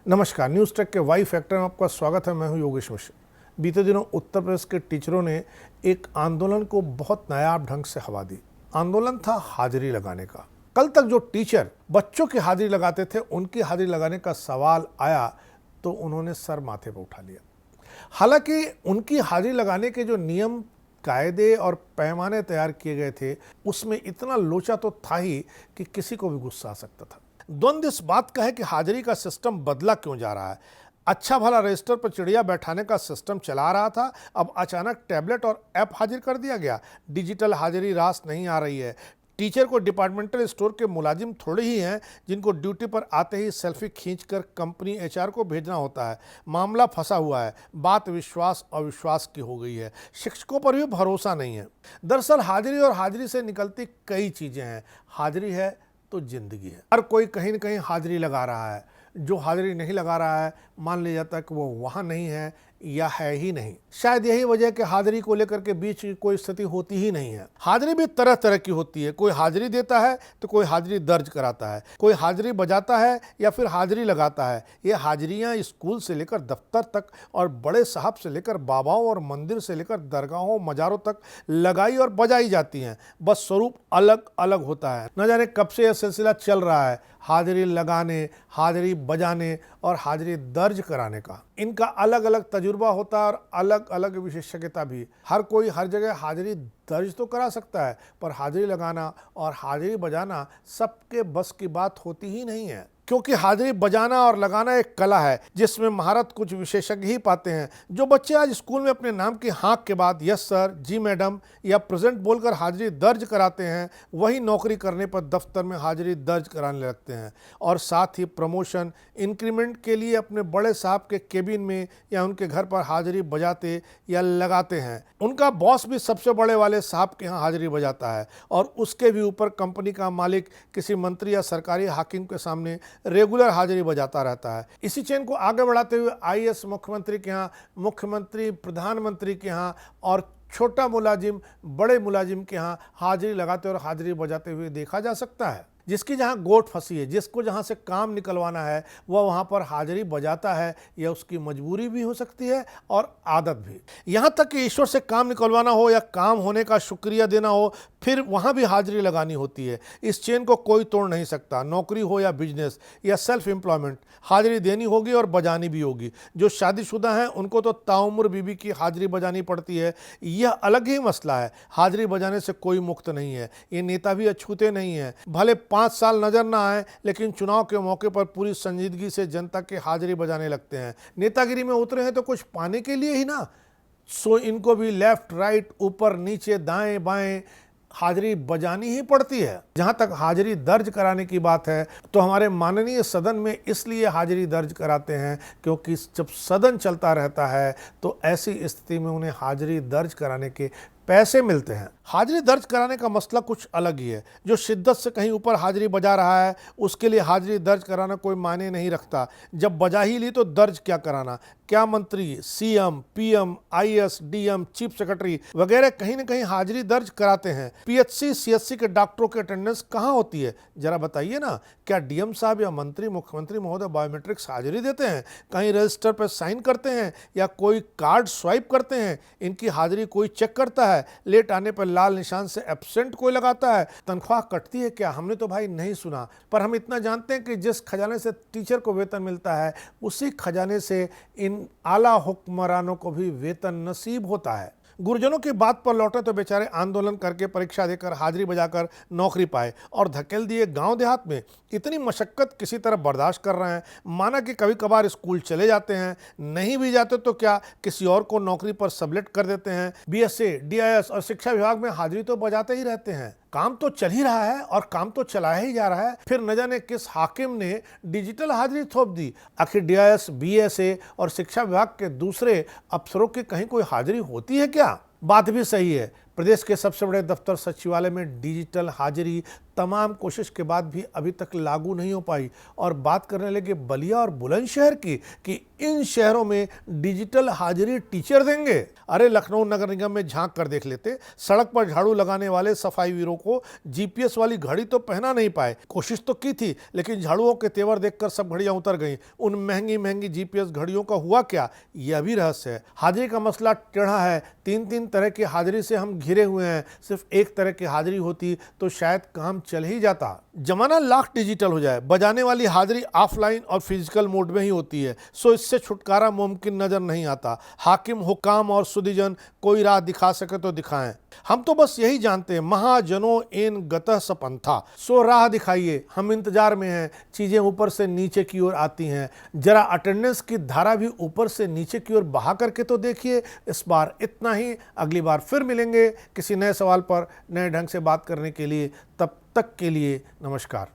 नमस्कार, news take के Y factor में आपका स्वागत है। मैं हूं योगेश मिश्र। बीते दिनों उत्तर प्रदेश के टीचरों ने एक आंदोलन को बहुत नायाब ढंग से हवा दी। आंदोलन था हाजिरी लगाने का। कल तक जो टीचर बच्चों की हाजिरी लगाते थे, उनकी हाजिरी लगाने का सवाल आया तो उन्होंने सर माथे पर उठा लिया। हालांकि उनकी हाजिरी लगाने के जो नियम, कायदे और पैमाने तैयार किए गए थे, उसमें इतना लोचा तो था ही कि किसी को भी गुस्सा आ सकता था। द्वंद्व इस बात का है कि हाजिरी का सिस्टम बदला क्यों जा रहा है। अच्छा भला रजिस्टर पर चिड़िया बैठाने का सिस्टम चला रहा था, अब अचानक टैबलेट और ऐप हाजिर कर दिया गया। डिजिटल हाजिरी रास नहीं आ रही है। टीचर को डिपार्टमेंटल स्टोर के मुलाजिम थोड़े ही हैं जिनको ड्यूटी पर आते ही सेल्फी खींचकर कंपनी एचआर को भेजना होता है। मामला फंसा हुआ है। बात विश्वास और विश्वास की हो गई है। शिक्षकों पर भी भरोसा नहीं है। दरअसल हाजिरी और हाजिरी से निकलती कई चीज़ें हैं। हाजिरी है तो जिंदगी है। हर कोई कहीं ना कहीं हाजिरी लगा रहा है। जो हाजिरी नहीं लगा रहा है, मान लिया जाता है कि वो वहाँ नहीं है या है ही नहीं। शायद यही वजह है कि हाजिरी को लेकर के बीच की कोई स्थिति होती ही नहीं है। हाजिरी भी तरह तरह की होती है। कोई हाजिरी देता है तो कोई हाजिरी दर्ज कराता है, कोई हाजिरी बजाता है या फिर हाजिरी लगाता है। ये हाजिरियाँ स्कूल से लेकर दफ्तर तक और बड़े साहब से लेकर बाबाओं और मंदिर से लेकर दरगाहों मज़ारों तक लगाई और बजाई जाती हैं। बस स्वरूप अलग अलग होता है। न जाने कब से यह सिलसिला चल रहा है, हाजिरी लगाने, हाजिरी बजाने और हाजिरी दर्ज कराने का। इनका अलग अलग तजुर्बा होता है और अलग अलग विशेषज्ञता भी। हर कोई हर जगह हाजिरी दर्ज तो करा सकता है, पर हाजिरी लगाना और हाजिरी बजाना सबके बस की बात होती ही नहीं है। क्योंकि हाजिरी बजाना और लगाना एक कला है जिसमें महारत कुछ विशेषज्ञ ही पाते हैं। जो बच्चे आज स्कूल में अपने नाम की हाँक के बाद यस सर, जी मैडम या प्रेजेंट बोलकर हाजिरी दर्ज कराते हैं, वही नौकरी करने पर दफ्तर में हाजिरी दर्ज कराने लगते हैं और साथ ही प्रमोशन, इंक्रीमेंट के लिए अपने बड़े साहब के केबिन में या उनके घर पर हाजिरी बजाते या लगाते हैं। उनका बॉस भी सबसे बड़े वाले साहब के यहाँ हाजिरी बजाता है और उसके भी ऊपर कंपनी का मालिक किसी मंत्री या सरकारी हाकिम के सामने रेगुलर हाजिरी बजाता रहता है। इसी चेन को आगे बढ़ाते हुए आईएएस मुख्यमंत्री के यहाँ, मुख्यमंत्री प्रधानमंत्री के यहाँ और छोटा मुलाजिम बड़े मुलाजिम के यहाँ हाजिरी लगाते और हाजिरी बजाते हुए देखा जा सकता है। जिसकी जहाँ गोट फंसी है, जिसको जहाँ से काम निकलवाना है, वह वहाँ पर हाजिरी बजाता है। यह उसकी मजबूरी भी हो सकती है और आदत भी। यहाँ तक कि ईश्वर से काम निकलवाना हो या काम होने का शुक्रिया देना हो, फिर वहाँ भी हाजिरी लगानी होती है। इस चेन को कोई तोड़ नहीं सकता। नौकरी हो या बिजनेस या सेल्फ एम्प्लॉयमेंट, हाजिरी देनी होगी और बजानी भी होगी। जो शादीशुदा हैं उनको तो ताउम्र बीवी की हाजिरी बजानी पड़ती है। यह अलग ही मसला है। हाजिरी बजाने से कोई मुक्त नहीं है। ये नेता भी अछूते नहीं हैं। भले 5 साल नजर ना आए, लेकिन चुनाव के मौके पर पूरी संजीदगी से जनता की हाजिरी बजाने लगते हैं। नेतागिरी में उतरे हैं तो कुछ पाने के लिए ही ना। सो इनको भी लेफ्ट राइट, ऊपर नीचे, दाएं बाएं हाजिरी बजानी ही पड़ती है। जहां तक हाजिरी दर्ज कराने की बात है तो हमारे माननीय सदन में इसलिए हाजिरी दर्ज कराते हैं क्योंकि जब सदन चलता रहता है तो ऐसी स्थिति में उन्हें हाजिरी दर्ज कराने के पैसे मिलते हैं। हाजिरी दर्ज कराने का मसला कुछ अलग ही है। जो शिद्दत से कहीं ऊपर हाजिरी बजा रहा है उसके लिए हाजिरी दर्ज कराना कोई मायने नहीं रखता। जब बजा ही ली तो दर्ज क्या कराना। क्या मंत्री, CM, PM, IAS, DM, chief secretary वगैरह कहीं ना कहीं हाजिरी दर्ज कराते हैं। पीएचसी, सीएचसी के डॉक्टरों की अटेंडेंस कहाँ होती है, जरा बताइए ना। क्या डीएम साहब या मंत्री, मुख्यमंत्री महोदय बायोमेट्रिक्स हाजिरी देते हैं, कहीं रजिस्टर पर साइन करते हैं या कोई कार्ड स्वाइप करते हैं? इनकी हाजिरी कोई चेक करता है? लेट आने पर लाल निशान से एब्सेंट कोई लगाता है? तनख्वाह कटती है क्या? हमने तो भाई नहीं सुना, पर हम इतना जानते हैं कि जिस खजाने से टीचर को वेतन मिलता है उसी खजाने से इन आला हुक्मरानों को भी वेतन नसीब होता है। गुरुजनों की बात पर लौटे तो बेचारे आंदोलन करके, परीक्षा देकर, हाजिरी बजाकर नौकरी पाए और धकेल दिए गांव देहात में। इतनी मशक्कत किसी तरह बर्दाश्त कर रहे हैं। माना कि कभी कभार स्कूल चले जाते हैं, नहीं भी जाते तो क्या किसी और को नौकरी पर सबलेट कर देते हैं। बीएसए, डीआईएस और शिक्षा विभाग में हाजिरी तो बजाते ही रहते हैं। काम तो चल ही रहा है और काम तो चलाया ही जा रहा है। फिर न जाने किस हाकिम ने डिजिटल हाजिरी थोप दी। आखिर डीआईएस, बीएसए और शिक्षा विभाग के दूसरे अफसरों की कहीं कोई हाजिरी होती है क्या? बात भी सही है। प्रदेश के सबसे बड़े दफ्तर सचिवालय में डिजिटल हाजिरी तमाम कोशिश के बाद भी अभी तक लागू नहीं हो पाई और बात करने लगे बलिया और बुलंदशहर की कि इन शहरों में डिजिटल हाजिरी टीचर देंगे। अरे लखनऊ नगर निगम में झांक कर देख लेते, सड़क पर झाड़ू लगाने वाले सफाई वीरों को जीपीएस वाली घड़ी तो पहना नहीं पाए। कोशिश तो की थी लेकिन झाड़ुओं के तेवर देखकर सब घड़ियां उतर गईं। उन महंगी महंगी जीपीएस घड़ियों का हुआ क्या, यह भी रहस्य है। हाजिरी का मसला टेढ़ा है। तीन तरह की हाजिरी से हम घिरे हुए हैं। सिर्फ एक तरह की हाजिरी होती तो शायद काम चल ही जाता। जमाना लाख डिजिटल हो जाए, बजाने वाली हाजिरी ऑफलाइन और फिजिकल मोड में ही होती है, सो इससे छुटकारा मुमकिन नजर नहीं आता। हाकिम, हुक्काम और सुदीजन कोई राह दिखा सके तो दिखाएं। हम तो बस यही जानते हैं, महाजनों एन गतः सपंथा, सो राह दिखाइए, हम इंतजार में हैं। चीजें ऊपर से नीचे की ओर आती हैं, जरा अटेंडेंस की धारा भी ऊपर से नीचे की ओर बहा करके तो देखिए। इस बार इतना ही, अगली बार फिर मिलेंगे किसी नए सवाल पर नए ढंग से बात करने के लिए। तब तक के लिए नमस्कार।